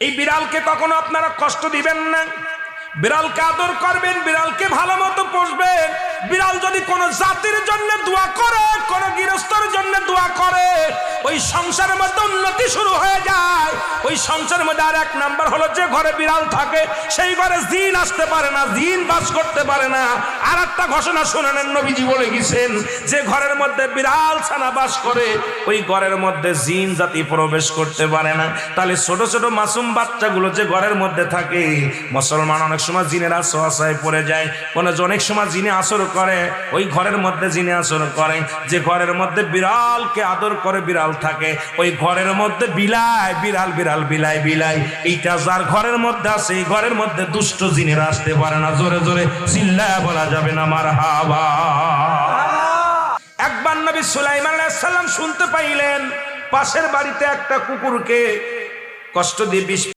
এই বিড়ালকে কখনো আপনারা কষ্ট দিবেন না, বিড়ালকে আদর করবেন, বিড়ালকে ভালো মতো পুষবেন। বিড়াল যদি কোনো জাতির জন্য দোয়া করে, কোন গৃহস্থর জন্য দোয়া করে, ওই সংসারের মধ্যে উন্নতি শুরু হয়ে যায়। ওই সংসারের মধ্যে আর এক নাম্বার হলো, যে ঘরে বিড়াল থাকে সেই ঘরে জিন আসতে পারে না, জিন বাস করতে পারে না। আর একটা ঘোষণা শুনেন, নবীজি বলে গেছেন, যে ঘরের মধ্যে বিড়াল ছানা বাস করে ওই ঘরের মধ্যে জিন জাতি প্রবেশ করতে পারে না। তাহলে ছোট ছোট মাসুম বাচ্চাগুলো যে ঘরের মধ্যে থাকে, মুসলমান অনেক সময় জিনের আশ্রয় পড়ে যায়, অনেক সময় জিনে আসর করে, ওই ঘরের মধ্যে জিনে আসর করে। যে ঘরের মধ্যে বিড়ালকে আদর করে বিড়াল থাকে, ওই ঘরের মধ্যে বিলাই বিড়াল বিড়াল বিলাই বিলাই, এইটা যার ঘরের মধ্যে আছে, এই ঘরের মধ্যে দুষ্ট জিনেরা আসতে পারে না। জোরে জোরে চিল্লায়া বলা যাবে না মারহাবা। একবার নবী সুলাইমান আলাইহিস সালাম শুনতে পাইলেন, পাশের বাড়িতে একটা কুকুরকে কষ্ট দিয়ে